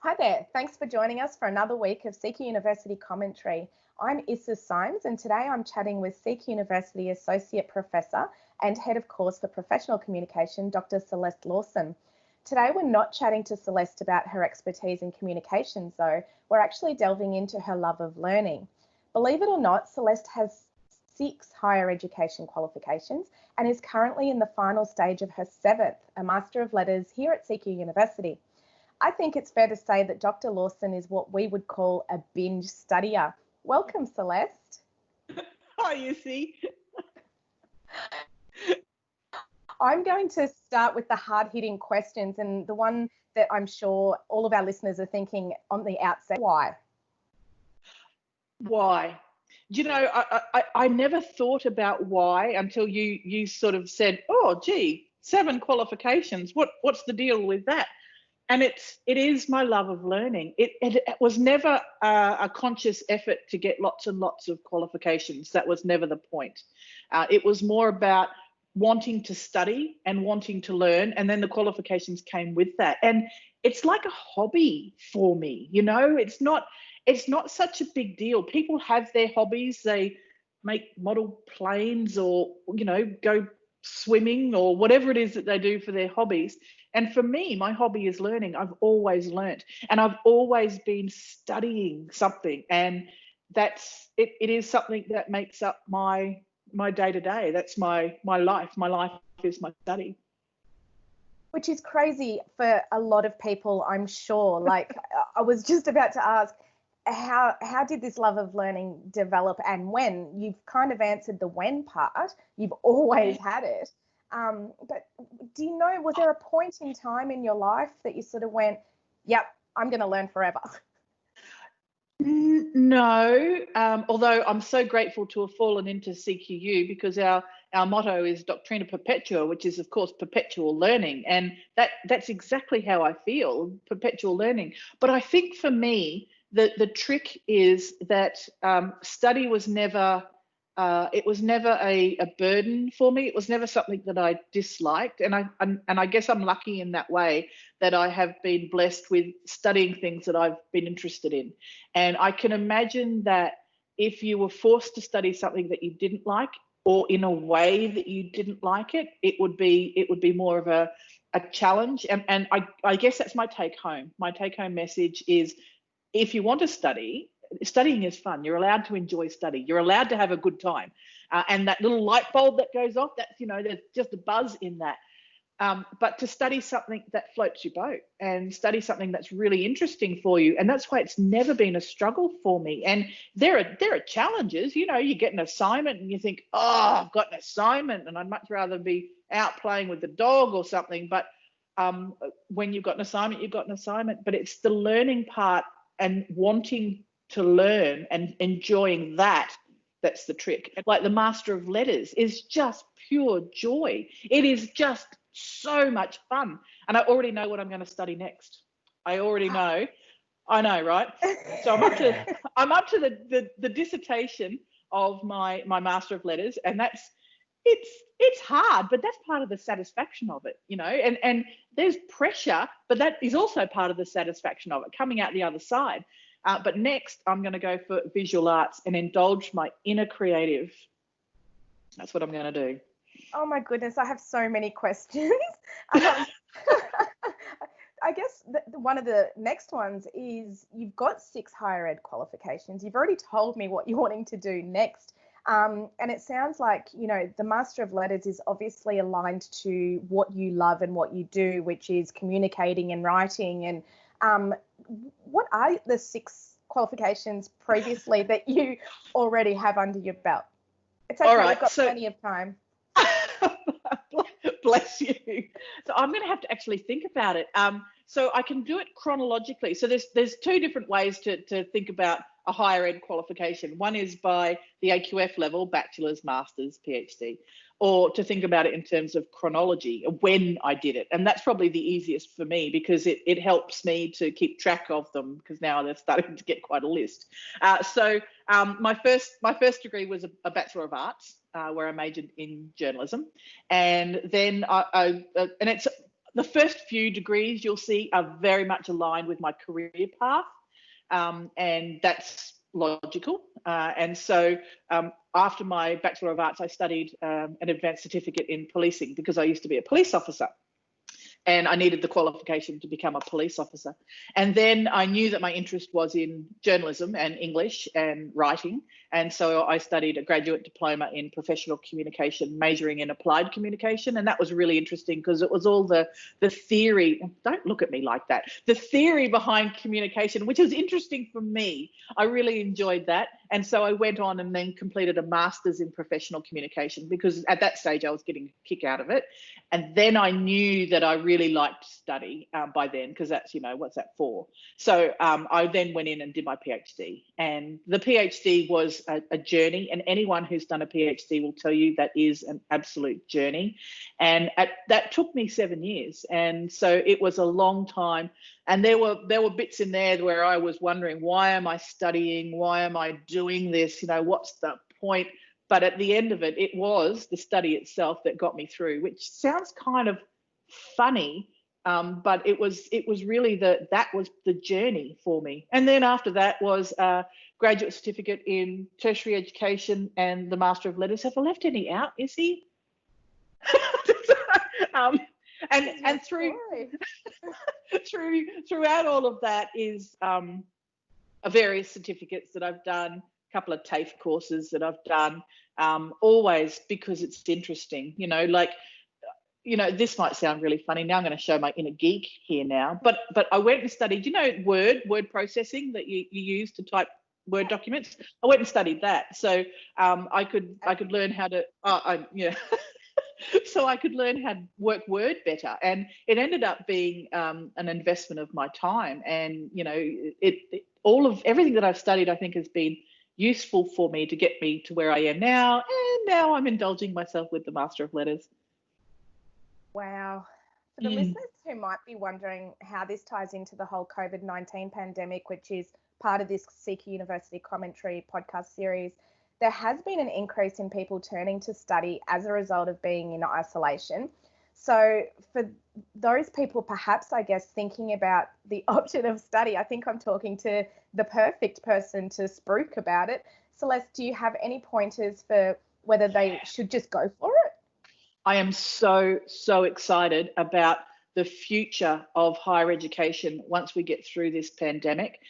Hi there, thanks for joining us for another week of CQ University Commentary. I'm Issa Symes and today I'm chatting with CQ University Associate Professor and Head of Course for Professional Communication, Dr. Celeste Lawson. Today we're not chatting to Celeste about her expertise in communications though, we're actually delving into her love of learning. Believe it or not, Celeste has 6 higher education qualifications and is currently in the final stage of her 7th, a Master of Letters here at CQ University. I think it's fair to say that Dr. Lawson is what we would call a binge studier. Welcome, Celeste. Hi, Issy. I'm going to start with the hard-hitting questions, and the one that I'm sure all of our listeners are thinking on the outset, why? Why? You know, I never thought about why until you sort of said, oh, gee, 7 qualifications. What's the deal with that? And it is my love of learning. It was never a conscious effort to get lots and lots of qualifications. That was never the point. It was more about wanting to study and wanting to learn, and then the qualifications came with that. And it's like a hobby for me, you know. It's not such a big deal. People have their hobbies. They make model planes or, you know, go swimming or whatever it is that they do for their hobbies. And for me, my hobby is learning. I've always learnt, and I've always been studying something, and that's it. It is something that makes up my day to day. That's my life. My life is my study. Which is crazy for a lot of people, I'm sure. Like I was just about to ask, how did this love of learning develop and when? You've kind of answered the when part. You've always had it. But do you know, was there a point in time in your life that you sort of went, yep, I'm going to learn forever? No, although I'm so grateful to have fallen into CQU because our motto is Doctrina Perpetua, which is, of course, perpetual learning. And that's exactly how I feel, perpetual learning. But I think for me, the trick is that study was never a burden for me. It was never something that I disliked, and I guess I'm lucky in that way that I have been blessed with studying things that I've been interested in. And I can imagine that if you were forced to study something that you didn't like, or in a way that you didn't like it, it would be more of a challenge. And I guess that's my take home. My take home message is, if you want to study, studying is fun. You're allowed to enjoy study. You're allowed to have a good time. And that little light bulb that goes off, that's, you know, there's just a buzz in that. But to study something that floats your boat and study something that's really interesting for you. And that's why it's never been a struggle for me. And there are challenges. You know, you get an assignment and you think, oh, I've got an assignment and I'd much rather be out playing with the dog or something. But when you've got an assignment, you've got an assignment. But it's the learning part and wanting to learn and enjoying that's the trick. Like the Master of Letters is just pure joy. It is just so much fun. And I already know what I'm going to study next. I already know. I know, right? So I'm up to the dissertation of my Master of Letters, and it's hard, but that's part of the satisfaction of it, you know. And there's pressure, but that is also part of the satisfaction of it, coming out the other side. But next, I'm going to go for visual arts and indulge my inner creative. That's what I'm going to do. Oh my goodness, I have so many questions. I guess one of the next ones is, you've got 6 higher ed qualifications. You've already told me what you're wanting to do next. And it sounds like, you know, the Master of Letters is obviously aligned to what you love and what you do, which is communicating and writing. And what are the 6 qualifications previously that you already have under your belt? It's okay, we've got plenty of time. Bless you. So I'm going to have to actually think about it. So I can do it chronologically. So there's 2 different ways to think about a higher ed qualification. One is by the AQF level, bachelor's, master's, PhD, or to think about it in terms of chronology, when I did it. And that's probably the easiest for me because it helps me to keep track of them, because now they're starting to get quite a list. So my first degree was a Bachelor of Arts, where I majored in journalism. And then and it's the first few degrees you'll see are very much aligned with my career path, and that's logical. And so after my Bachelor of Arts, I studied an advanced certificate in policing because I used to be a police officer. And I needed the qualification to become a police officer. And then I knew that my interest was in journalism and English and writing. And so I studied a graduate diploma in professional communication, majoring in applied communication. And that was really interesting because it was all the theory. Don't look at me like that. The theory behind communication, which was interesting for me. I really enjoyed that. And so I went on and then completed a master's in professional communication because at that stage I was getting a kick out of it. And then I knew that I really liked study by then, because that's, what's that for? So I then went in and did my PhD. And the PhD was a journey. And anyone who's done a PhD will tell you that is an absolute journey. And that took me 7 years. And so it was a long time. And there were bits in there where I was wondering, why am I studying? Why am I doing this? What's the point? But at the end of it, it was the study itself that got me through, which sounds kind of funny, but it was really that was the journey for me. And then after that was a graduate certificate in tertiary education and the Master of Letters. Have I left any out? Is he? And throughout all of that is various certificates that I've done, a couple of TAFE courses that I've done, always because it's interesting, this might sound really funny. Now I'm going to show my inner geek here now, but I went and studied, word processing that you use to type Word documents. I went and studied that. So I could learn how to, so I could learn how to work Word better. And it ended up being an investment of my time. And, everything that I've studied, I think, has been useful for me to get me to where I am now. And now I'm indulging myself with the Master of Letters. Wow. For the listeners who might be wondering how this ties into the whole COVID-19 pandemic, which is part of this CQ University Commentary podcast series, there has been an increase in people turning to study as a result of being in isolation. So for those people, perhaps, I guess, thinking about the option of study, I think I'm talking to the perfect person to spruik about it. Celeste, do you have any pointers for whether they should just go for it? I am so excited about the future of higher education once we get through this pandemic,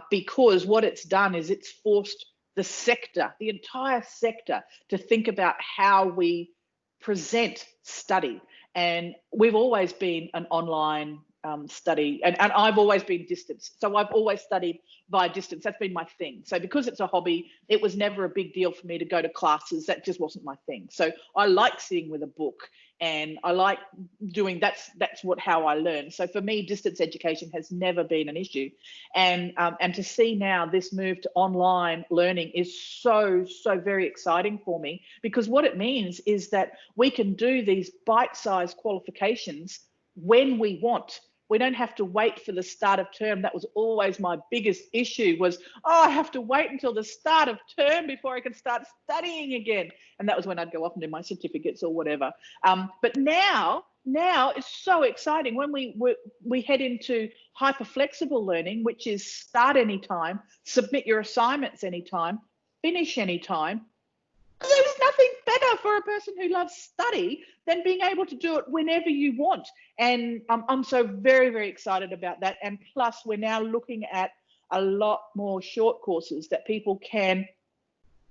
because what it's done is it's forced the entire sector, to think about how we present study. And we've always been an online study, and I've always been distance. So I've always studied via distance. That's been my thing. So because it's a hobby, it was never a big deal for me to go to classes. That just wasn't my thing. So I like sitting with a book, and I like doing that's how I learn. So for me, distance education has never been an issue. And to see now this move to online learning is so very exciting for me, because what it means is that we can do these bite-sized qualifications when we want. We don't have to wait for the start of term. That was always my biggest issue, was, I have to wait until the start of term before I can start studying again. And that was when I'd go off and do my certificates or whatever. But now it's so exciting when we head into hyper flexible learning, which is start anytime, submit your assignments anytime, finish anytime. There's nothing better for a person who loves study than being able to do it whenever you want. And I'm so very, very excited about that. And plus, we're now looking at a lot more short courses that people can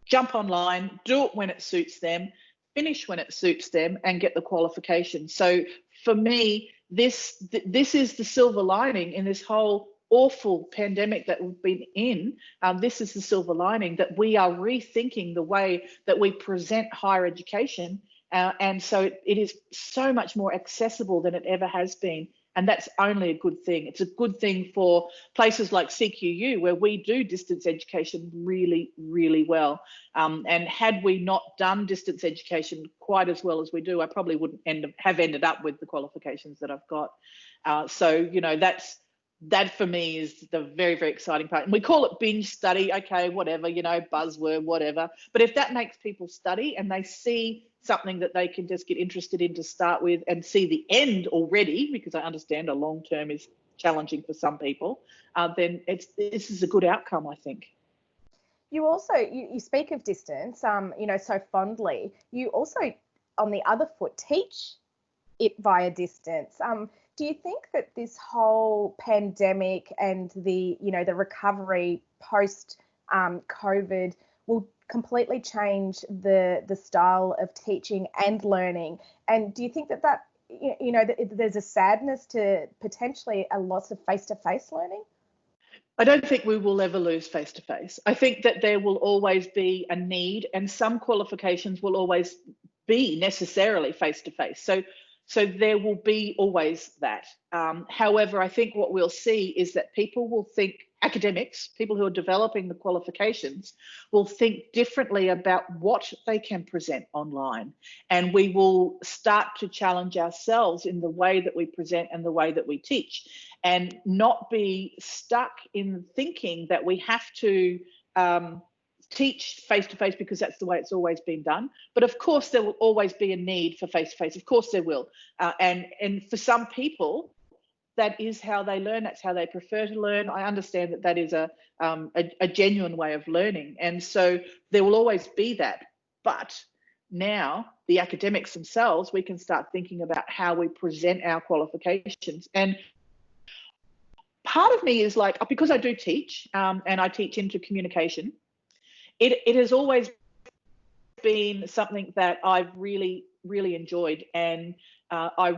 jump online, do it when it suits them, finish when it suits them, and get the qualification. So for me, this is the silver lining in this whole awful pandemic that we've been in. This is the silver lining, that we are rethinking the way that we present higher education. And so it is so much more accessible than it ever has been. And that's only a good thing. It's a good thing for places like CQU, where we do distance education really, really well. And had we not done distance education quite as well as we do, I probably wouldn't have ended up with the qualifications that I've got. So that for me is the very, very exciting part. And we call it binge study, okay, whatever, buzzword, whatever. But if that makes people study and they see something that they can just get interested in to start with and see the end already, because I understand a long term is challenging for some people, then this is a good outcome, I think. You also, you speak of distance, so fondly. You also, on the other foot, teach it via distance. Do you think that this whole pandemic and the recovery post COVID will completely change the style of teaching and learning? And do you think that there's a sadness to potentially a loss of face-to-face learning? I don't think we will ever lose face-to-face. I think that there will always be a need, and some qualifications will always be necessarily face-to-face. So there will be always that. However, I think what we'll see is that people will think, academics, people who are developing the qualifications, will think differently about what they can present online. And we will start to challenge ourselves in the way that we present and the way that we teach, and not be stuck in thinking that we have to teach face-to-face because that's the way it's always been done. But of course, there will always be a need for face-to-face. Of course there will. And for some people, that is how they learn. That's how they prefer to learn. I understand that is a genuine way of learning. And so there will always be that. But now the academics themselves, we can start thinking about how we present our qualifications. And part of me is like, because I do teach, and I teach into communication, it has always been something that I've really, really enjoyed. And I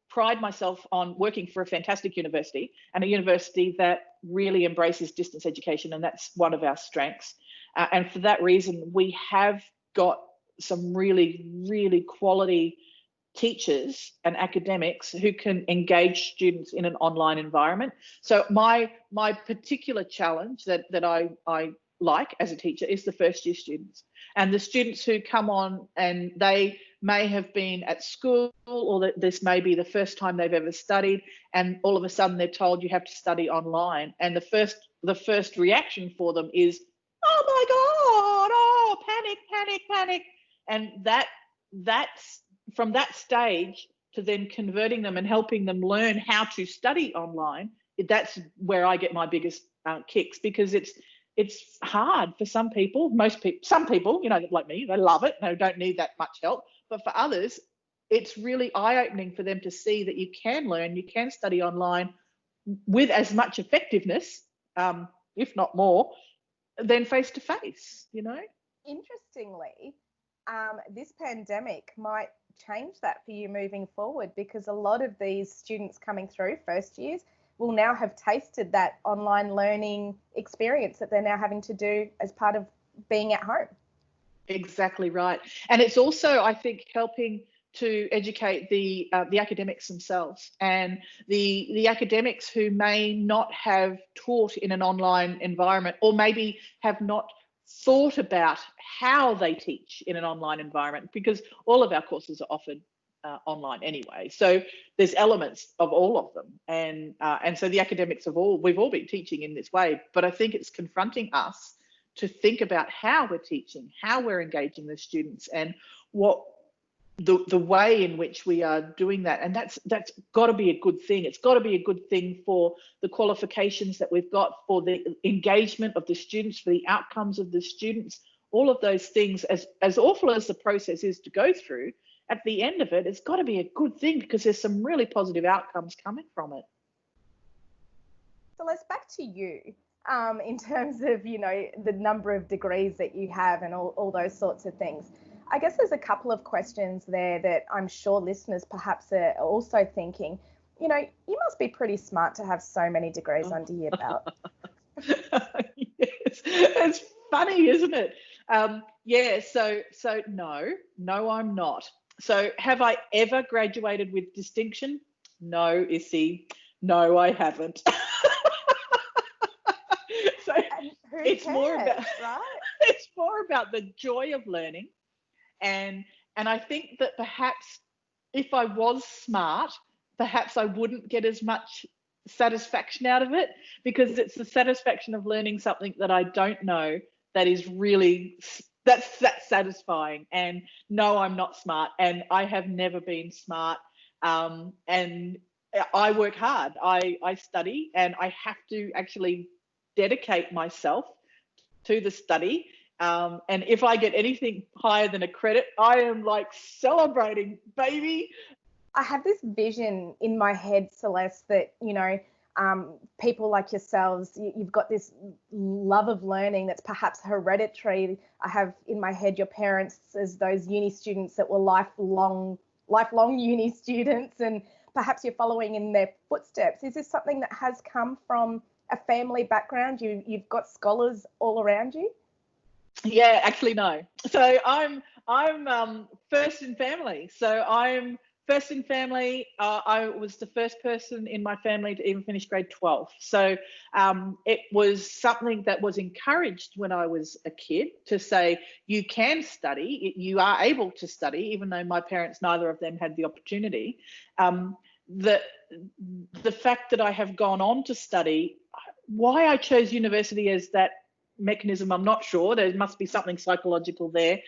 pride myself on working for a fantastic university, and a university that really embraces distance education, and that's one of our strengths. And for that reason, we have got some really, really quality teachers and academics who can engage students in an online environment. So my particular challenge that I like as a teacher is the first year students, and the students who come on and they may have been at school, or that this may be the first time they've ever studied, and all of a sudden they're told you have to study online, and the first reaction for them is, oh my God, oh, panic. And that's from that stage to then converting them and helping them learn how to study online. That's where I get my biggest kicks, because it's hard for some people. Some people, like me, they love it. They don't need that much help. But for others, it's really eye-opening for them to see that you can learn, you can study online with as much effectiveness, if not more, than face-to-face, Interestingly, this pandemic might change that for you moving forward, because a lot of these students coming through first years will now have tasted that online learning experience that they're now having to do as part of being at home. Exactly right. And it's also, I think, helping to educate the academics themselves, and the academics who may not have taught in an online environment, or maybe have not thought about how they teach in an online environment, because all of our courses are offered online anyway. So there's elements of all of them, and so the academics we've all been teaching in this way. But I think it's confronting us to think about how we're teaching, how we're engaging the students, and what the way in which we are doing that. And that's got to be a good thing. It's got to be a good thing for the qualifications that we've got, for the engagement of the students, for the outcomes of the students. All of those things, as awful as the process is to go through, at the end of it, it's got to be a good thing, because there's some really positive outcomes coming from it. So let's back to you. In terms of, the number of degrees that you have and all those sorts of things. I guess there's a couple of questions there that I'm sure listeners perhaps are also thinking, you must be pretty smart to have so many degrees under your belt. Yes, it's funny, isn't it? So no, I'm not. So have I ever graduated with distinction? No, Issy, no, I haven't. So it's more about, right? It's more about the joy of learning, and I think that perhaps if I was smart, perhaps I wouldn't get as much satisfaction out of it, because it's the satisfaction of learning something that I don't know that is really that's satisfying. And no, I'm not smart, and I have never been smart. And I work hard. I study, and I have to actually dedicate myself to the study. And if I get anything higher than a credit, I am like celebrating, baby. I have this vision in my head, Celeste, that, people like yourselves, you've got this love of learning that's perhaps hereditary. I have in my head your parents as those uni students that were lifelong uni students, and perhaps you're following in their footsteps. Is this something that has come from a family background? You've got scholars all around you? Yeah, actually, no. So I'm first in family. So I'm first in family. I was the first person in my family to even finish grade 12. So it was something that was encouraged when I was a kid, to say you can study, you are able to study, even though my parents, neither of them had the opportunity. The fact that I have gone on to study, why I chose university as that mechanism, I'm not sure. There must be something psychological there.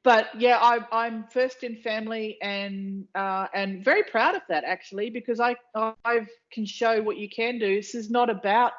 But yeah, I'm first in family, and very proud of that, actually, because I can show what you can do. This is not about,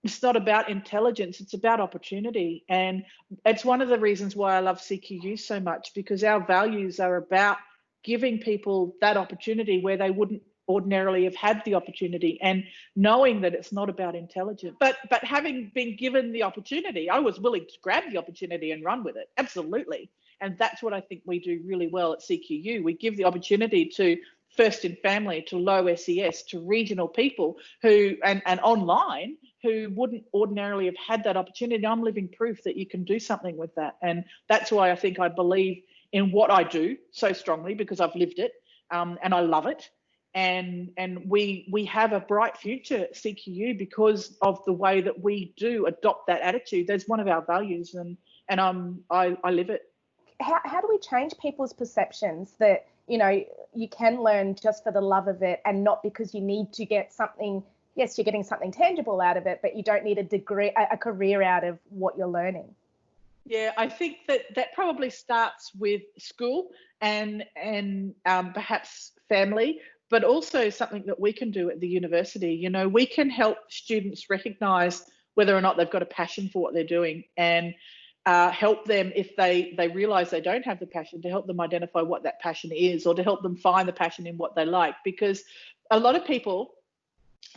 it's not about intelligence, it's about opportunity. And it's one of the reasons why I love CQU so much, because our values are about giving people that opportunity where they wouldn't ordinarily have had the opportunity, and knowing that it's not about intelligence. But having been given the opportunity, I was willing to grab the opportunity and run with it. Absolutely. And that's what I think we do really well at CQU. We give the opportunity to first in family, to low SES, to regional people who, and online, who wouldn't ordinarily have had that opportunity. I'm living proof that you can do something with that. And that's why I think I believe in what I do so strongly, because I've lived it, and I love it. And we have a bright future at CQU because of the way that we do adopt that attitude. That's one of our values, and I live it. How do we change people's perceptions that, you can learn just for the love of it, and not because you need to get something? Yes, you're getting something tangible out of it, but you don't need a degree, a career out of what you're learning. Yeah, I think that probably starts with school and perhaps family, but also something that we can do at the university. We can help students recognise whether or not they've got a passion for what they're doing, and help them, if they realise they don't have the passion, to help them identify what that passion is, or to help them find the passion in what they like. Because a lot of people,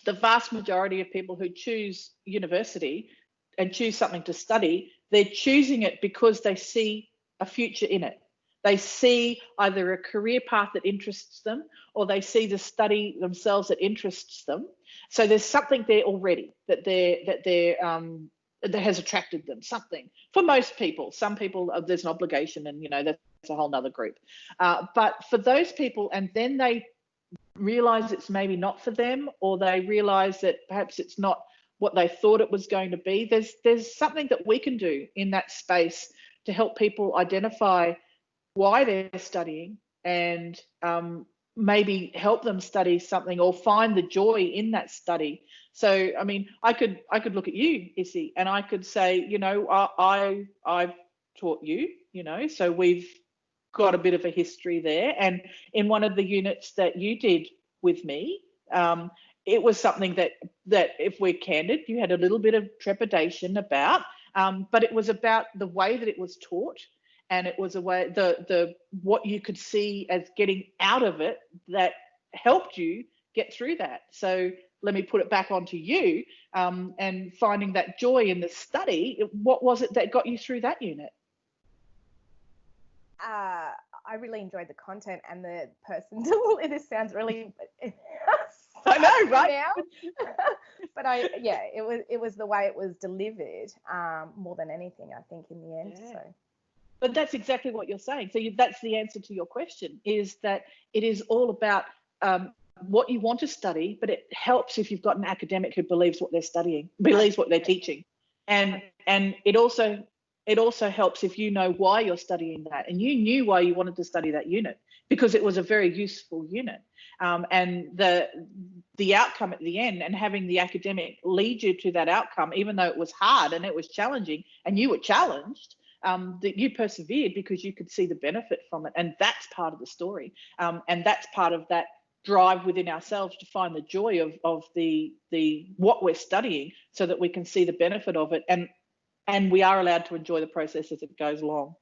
the vast majority of people who choose university and choose something to study, they're choosing it because they see a future in it. They see either a career path that interests them, or they see the study themselves that interests them. So there's something there already that has attracted them, something. For most people, some people, there's an obligation, and that's a whole nother group. But for those people, and then they realize it's maybe not for them, or they realize that perhaps it's not what they thought it was going to be, there's something that we can do in that space to help people identify why they're studying, and maybe help them study something or find the joy in that study. So, I mean, I could look at you, Issy, and I could say, I've taught you, so we've got a bit of a history there. And in one of the units that you did with me, it was something that if we're candid, you had a little bit of trepidation about, but it was about the way that it was taught, and it was a way, the what you could see as getting out of it that helped you get through that. So let me put it back onto you, and finding that joy in the study. What was it that got you through that unit? I really enjoyed the content and the person. This sounds really. I know, right? Now. But it was the way it was delivered, more than anything, I think, in the end. Yeah. So. But that's exactly what you're saying. So that's the answer to your question, is that it is all about what you want to study, but it helps if you've got an academic who believes what they're studying, believes what they're teaching. And it also helps if you know why you're studying that, and you knew why you wanted to study that unit, because it was a very useful unit. And the outcome at the end, and having the academic lead you to that outcome, even though it was hard and it was challenging and you were challenged, that you persevered because you could see the benefit from it, and that's part of the story, and that's part of that drive within ourselves to find the joy of the what we're studying, so that we can see the benefit of it, and we are allowed to enjoy the process as it goes along.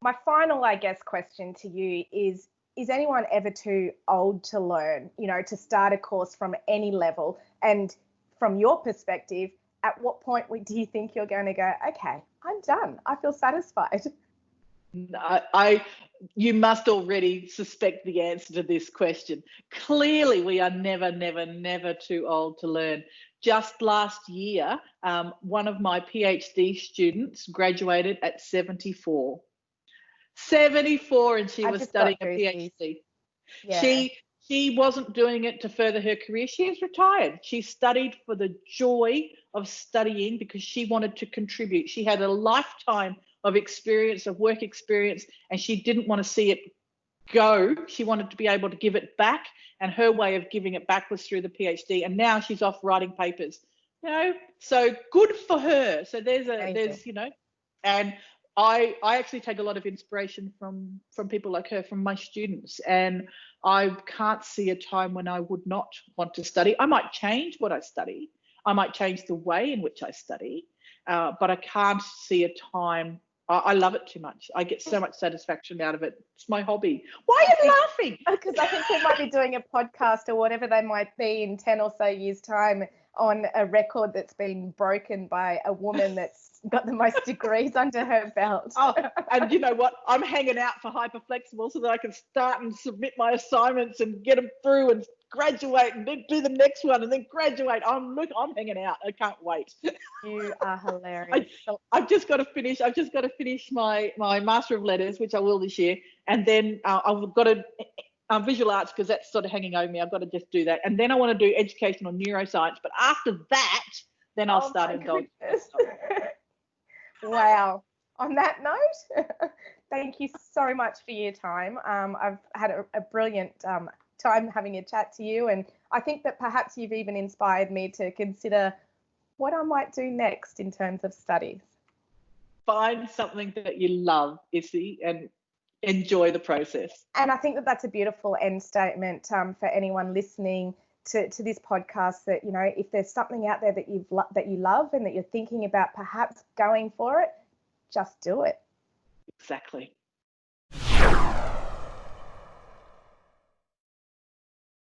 My final, I guess, question to you is anyone ever too old to learn, to start a course from any level? And from your perspective, at what point do you think you're going to go, okay, I'm done, I feel satisfied? You must already suspect the answer to this question. Clearly, we are never, never, never too old to learn. Just last year, one of my PhD students graduated at 74. 74, and she was studying a PhD. Yeah. She wasn't doing it to further her career. She is retired. She studied for the joy of studying because she wanted to contribute. She had a lifetime of experience, of work experience, and she didn't want to see it go. She wanted to be able to give it back, and her way of giving it back was through the PhD. And now she's off writing papers. So good for her. So there's and I actually take a lot of inspiration from people like her, from my students, and I can't see a time when I would not want to study. I might change what I study. I might change the way in which I study, but I can't see a time. I love it too much. I get so much satisfaction out of it. It's my hobby. Why are you laughing? Because I think we might be doing a podcast or whatever they might be in 10 or so years' time on a record that's been broken by a woman that's got the most degrees under her belt. Oh, and you know what? I'm hanging out for Hyperflexible so that I can start and submit my assignments and get them through and graduate and then do the next one and then graduate. I'm hanging out. I can't wait. You are hilarious. I've just got to finish my Master of Letters, which I will this year, and then I've got to visual arts, because that's sort of hanging over me. I've got to just do that, and then I want to do educational neuroscience. But after that, then I'll start indulging. Wow. On that note, thank you so much for your time. I've had a brilliant time having a chat to you, and I think that perhaps you've even inspired me to consider what I might do next in terms of studies. Find something that you love, Issy, and enjoy the process. And I think that that's a beautiful end statement for anyone listening to this podcast, that, if there's something out there that you love and that you're thinking about perhaps going for it, just do it. Exactly.